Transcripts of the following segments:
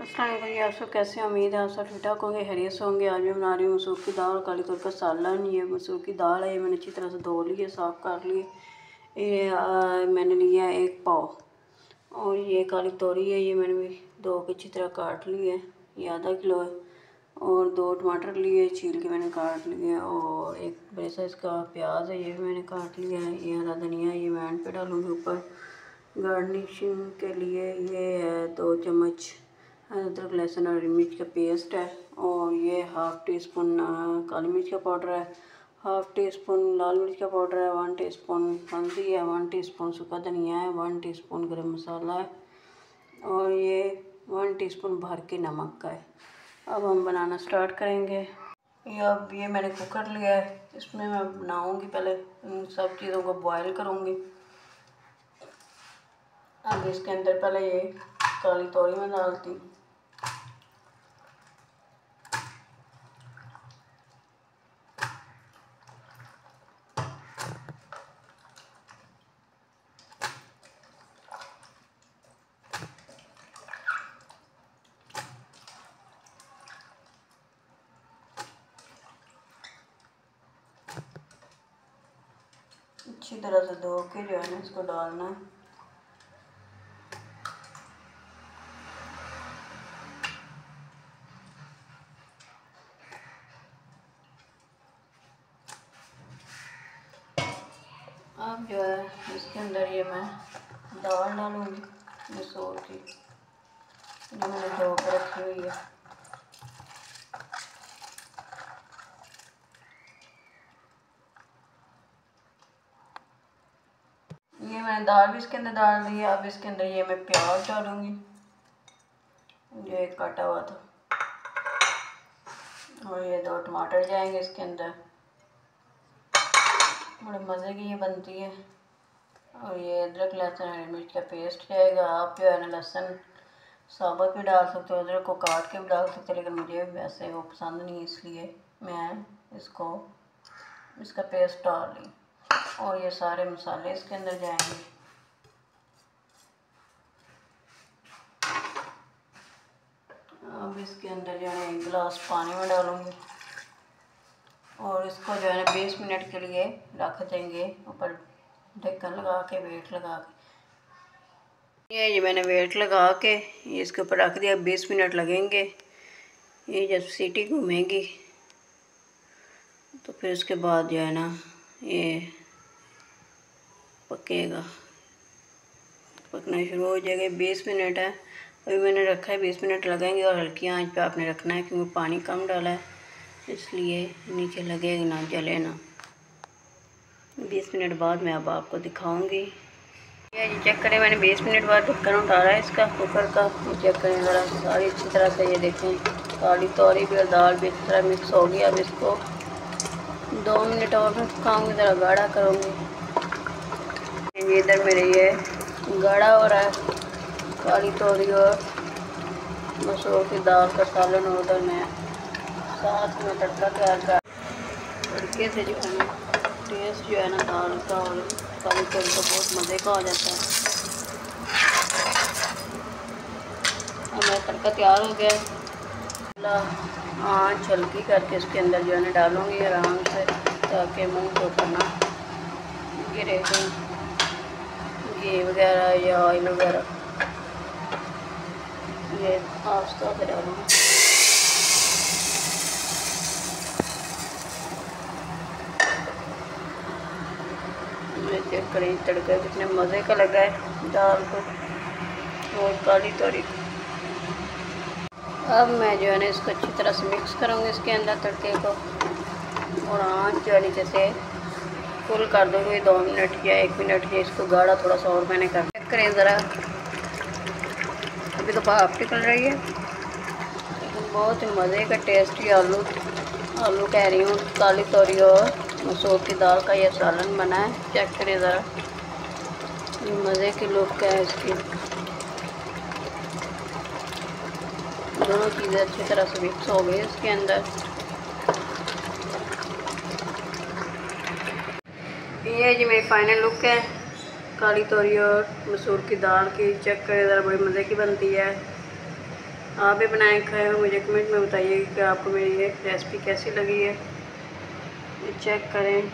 अस्सलाम वालेकुम जी। आप सब कैसे हैं? उम्मीद है आप सब ठीक ठाक होंगे, खैरियत से होंगे। आज मैं बना रही हूँ मसूर की दाल और काली तौर का सालन। ये मसूर की दाल है, ये मैंने अच्छी तरह से धो ली है, साफ़ कर ली। ये मैंने लिया है 1 पाव। और ये काली तोरी है, ये मैंने भी धो के अच्छी तरह काट ली है, ये आधा किलो है। और 2 टमाटर लिए, छील के मैंने काट लिए। और एक बड़े साइज़ का प्याज है, ये भी मैंने काट लिया है। ये हरा धनिया, ये मैं एंड पे डालूँगी ऊपर गार्निशिंग के लिए। ये है 2 चम्मच अदरक लहसुन और मिर्च का पेस्ट है। और ये हाफ़ टी स्पून काली मिर्च का पाउडर है, हाफ़ टी स्पून लाल मिर्च का पाउडर है, 1 टीस्पून हल्दी है, 1 टीस्पून सूखा धनिया है, 1 टीस्पून गरम मसाला है। और ये 1 टीस्पून भर के नमक का है। अब हम बनाना स्टार्ट करेंगे। अब ये मैंने कुकर लिया है, इसमें मैं बनाऊंगी। पहले इन सब चीज़ों को बॉयल करूंगी। अब इसके अंदर पहले ये काली तोरी में डालती हूँ। अच्छी तरह से धो के जो है ना इसको डालना है। अब जो है इसके अंदर ये मैं दाल डालूँगी मसूर की, जो मैंने धो के रखी हुई है। ये मैंने दाल भी इसके अंदर डाल दी है। अब इसके अंदर ये मैं प्याज डालूँगी, जो एक काटा हुआ था। और ये 2 टमाटर जाएंगे इसके अंदर, बड़े मज़े की ये बनती है। और ये अदरक लहसुन हरी मिर्च का पेस्ट जाएगा। आप जो है ना लहसुन साबुत भी डाल सकते हो, अदरक को काट के भी डाल सकते हो, लेकिन मुझे वैसे वो पसंद नहीं, इसलिए मैं इसका पेस्ट डाल ली। और ये सारे मसाले इसके अंदर जाएंगे। अब इसके अंदर जो है 1 गिलास पानी में डालूँगी। और इसको जो है ना 20 मिनट के लिए रख देंगे ऊपर ढक्कन लगा के, वेट लगा के। ये मैंने वेट लगा के इसके ऊपर रख दिया। 20 मिनट लगेंगे। ये जब सीटी घूमेगी तो फिर उसके बाद जो है ना ये पकेगा, पकना शुरू हो जाएगा। 20 मिनट है अभी मैंने रखा है, 20 मिनट लगेंगे। और हल्की आंच पे आपने रखना है, क्योंकि पानी कम डाला है, इसलिए नीचे लगेगा ना, जले ना। 20 मिनट बाद मैं अब आपको दिखाऊंगी। ये चेक करें, मैंने 20 मिनट बाद ढक्कन उतारा है इसका कुकर का। चेक करें ज़रा, सारी अच्छी तरह से ये देखें काली तोरी भी और दाल भी अच्छी तरह मिक्स हो गई। अब इसको 2 मिनट और मैं पकाऊँगी, ज़रा गाढ़ा करूँगी। इधर मेरे ये गाढ़ा हो रहा है काली तोरी और मसूर की दाल का सालन। और उधर मैं साथ में तड़का तैयार कर, तड़के से जो है ना टेस्ट जो है ना दाल का और काली तोरी का बहुत मज़े का हो जाता है। अब मेरा तड़का तैयार हो गया। आँच हल्की करके इसके अंदर जो है ना डालूँगी आराम से, ताकि मुँह के ऊपर ना गिरे घी वगैरह या ऑयल वगैरह। ये आस्ता से डालूँगी। चेक करें तड़का कितने मज़े का लगा है दाल को और काली तोरी। अब मैं जो है ना इसको अच्छी तरह से मिक्स करूँगी इसके अंदर तड़के को। और आँच जो है नीचे से फुल कर दूँगी 2 मिनट या 1 मिनट। या इसको गाढ़ा थोड़ा सा और मैंने कर। चेक करें ज़रा, अभी तो भाप निकल रही है, लेकिन बहुत ही मज़े का टेस्टी आलू कह रही हूँ, काली तोरी और मसूर की दाल का ये सालन बना है। चेक करें ज़रा, मज़े की लुक है इसकी। दोनों चीज़ें अच्छी तरह से मिक्स हो गई इसके अंदर। ये जी मेरी फाइनल लुक है काली तोरी और मसूर की दाल की। चेक करें ज़रा, बड़ी मज़े की बनती है। आप भी बनाए खाए हो, मुझे कमेंट में बताइए कि आपको मेरी ये रेसिपी कैसी लगी है। ये चेक करें,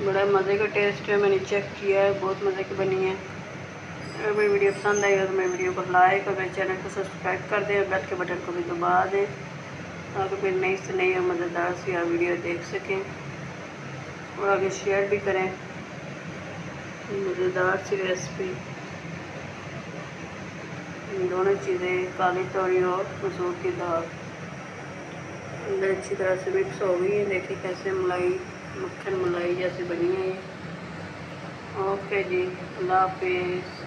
बड़ा मज़े का टेस्ट है, मैंने चेक किया है, बहुत मज़े की बनी है। अगर मेरी वीडियो पसंद आई हो तो मेरी वीडियो को लाइक और मेरे चैनल को सब्सक्राइब कर दें और बेल के बटन को भी दबा दें ताकि फिर नई से नई और मज़ेदार सी आप वीडियो देख सकें और आगे शेयर भी करें। मज़ेदार सी रेसिपी, दोनों चीज़ें, काली तोरी और मसूर की दाल अंदर अच्छी तरह से मिक्स हो गई है। देखिए कैसे मलाई, मक्खन मलाई जैसे बनी है ये। ओके जी, अल्लाह हाफिज़।